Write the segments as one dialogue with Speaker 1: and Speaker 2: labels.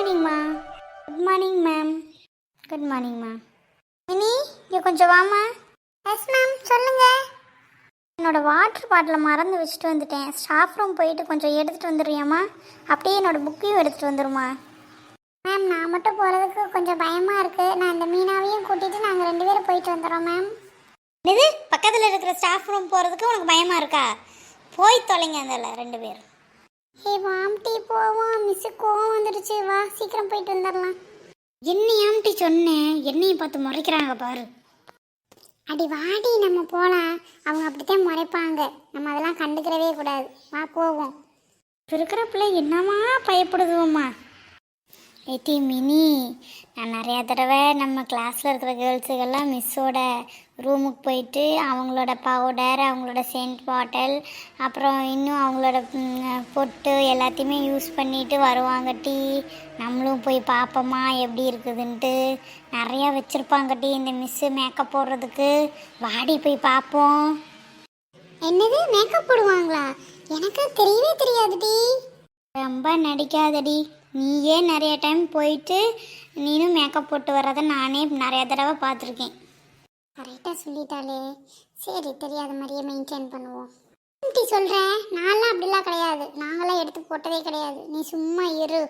Speaker 1: மார்னிங்மா. Good morning ma'am. Good மார்னிங்மா. மினி இங்கே கொஞ்சம் வாமா. எஸ் மேம் சொல்லுங்கள். என்னோடய வாட்டர் பாட்டில் மறந்து வச்சுட்டு வந்துட்டேன். ஸ்டாஃப் ரூம் போயிட்டு கொஞ்சம் எடுத்துகிட்டு வந்துடுறியாம்மா? அப்படியே என்னோடய புக்கையும் எடுத்துகிட்டு வந்துடுமா? மேம் நான் மட்டும் போகிறதுக்கு கொஞ்சம் பயமாக இருக்குது. நான் இந்த மீனாவையும் கூட்டிகிட்டு நாங்கள் 2 பேரும் போயிட்டு வந்துடுறோம் மேம். இது பக்கத்தில் இருக்கிற ஸ்டாஃப் ரூம் போகிறதுக்கு உனக்கு பயமாக இருக்கா? போய் தொலைங்க அதில் 2 பேரும். ஏ வாம்டி போவோம். மிஸ்ஸு கோவம் வந்துடுச்சு. வா சீக்கிரம் போயிட்டு வந்துடலாம். என்னையாம்டி சொன்னேன், என்னையும் பார்த்து முறைக்கிறாங்க பாரு. அடி வாடி நம்ம போகலாம். அவங்க அப்படித்தான் முறைப்பாங்க. நம்ம அதெல்லாம் கண்டுக்கிறவே கூடாது. வா போவோம். இருக்கிற பிள்ளை என்னமா பயப்படுதுவோம்மா. ஏட்டி மினி, நான் நிறையா தடவை நம்ம கிளாஸில் இருக்கிற கேர்ள்ஸுக்கெல்லாம் மிஸ்ஸோட ரூமுக்கு போயிட்டு அவங்களோட பவுடர், அவங்களோட சென்ட் பாட்டில், அப்புறம் இன்னும் அவங்களோட பொட்டு எல்லாத்தையுமே யூஸ் பண்ணிட்டு வருவாங்க. டீ நம்மளும் போய் பார்ப்போமா எப்படி இருக்குதுன்ட்டு. நிறையா வச்சுருப்பாங்க டீ இந்த மிஸ்ஸு மேக்கப் போடுறதுக்கு. வாடி போய் பார்ப்போம். என்னது மேக்கப் போடுவாங்களா? எனக்கு தெரியவே தெரியாது டீ. ரொம்ப நடிக்காதடி. நீயே நிறைய டைம் போயிட்டு நீனும் மேக்கப் போட்டு வர்றதை நானே நிறைய தடவை பார்த்துருக்கேன். கரெக்டாக சொல்லிட்டாலே. சரி, தெரியாத மாதிரியே மெயின்டைன் பண்ணுவோம். எப்படி சொல்கிறேன்? நான்லாம் அப்படிலாம் கிடையாது. நாங்களாம் எடுத்து போட்டதே கிடையாது. நீ சும்மா இரு.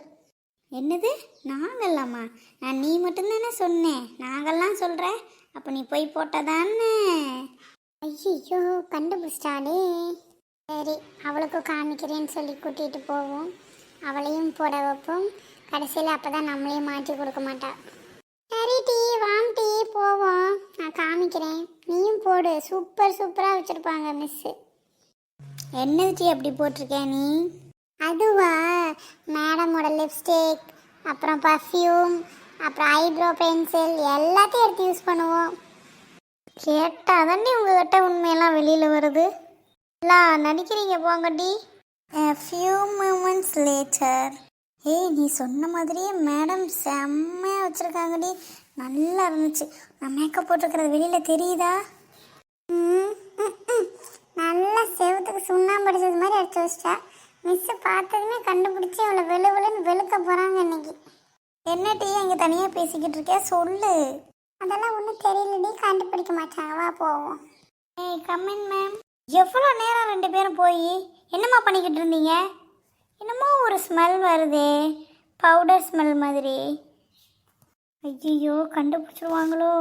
Speaker 1: என்னது நாங்களாம்மா? நான் நீ மட்டும்தானே சொன்னேன். நாங்கள்லாம் சொல்கிறேன். அப்போ நீ போய் போட்டதானே? ஐயோ கண்டுபிடிச்சிட்டாலே. சரி, அவளுக்கு காமிக்கிறேன்னு சொல்லி கூட்டிகிட்டு போவோம். அவளையும் போட வைப்போம். கடைசியில் அப்போ தான் நம்மளையும் மாற்றி கொடுக்க மாட்டா. சரி டீ வாம் டீ போவோம். நான் காமிக்கிறேன். நீயும் போடு. சூப்பராக வச்சுருப்பாங்க மிஸ்ஸு. என்ன டீ அப்படி போட்டிருக்கேன் நீ? அதுவா, மேடமோட லிப்ஸ்டிக், அப்புறம் பர்ஃப்யூம், அப்புறம் ஐப்ரோ பென்சில் எல்லாத்தையும் எடுத்து யூஸ் பண்ணுவோம். கேட்டால் தானே உங்கள்கிட்ட உண்மையெல்லாம் வெளியில் வருது. எல்லாம் நடிக்கிறீங்க போங்கடி. A few moments later. ஏய், நீ சொன்ன மாதிரியே மேடம் செம்மையாக வச்சுருக்காங்கடி. நல்லா இருந்துச்சு. நான் மேக்கப் போட்டிருக்கிறது வெளியில் தெரியுதா? நல்லா செவத்துக்கு சுண்ணாம்பு அடிச்சது மாதிரி அடிச்சு வச்சிட்டா. மிஸ்ஸு பார்த்ததுமே கண்டுபிடிச்சி அவளை வெளுன்னு வெளுக்க போகிறாங்க இன்னைக்கு. என்ன டீ அங்கே தனியாக பேசிக்கிட்டு இருக்கே, சொல்லு. அதெல்லாம் ஒன்றும் தெரியலடி, கண்டுபிடிக்க மாட்டாங்க. வா போவோம். ஏய் கம்மின் மேம். எவ்வளோ நேரம் 2 பேரும் போய் என்னம்மா பண்ணிக்கிட்டு இருந்தீங்க? என்னமோ ஒரு ஸ்மெல் வருதே, பவுடர் ஸ்மெல் மாதிரி. ஐயோ கண்டுபிடிச்சிருவாங்களோ?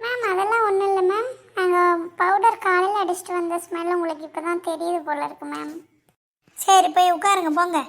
Speaker 1: மேம் அதெல்லாம் ஒன்றும் இல்லை மேம். நாங்கள் பவுடர் காலையில் அடிச்சுட்டு வந்த ஸ்மெல் உங்களுக்கு இப்போ தான் தெரியுது போல இருக்கு மேம். சரி போய் உட்காருங்க போங்க.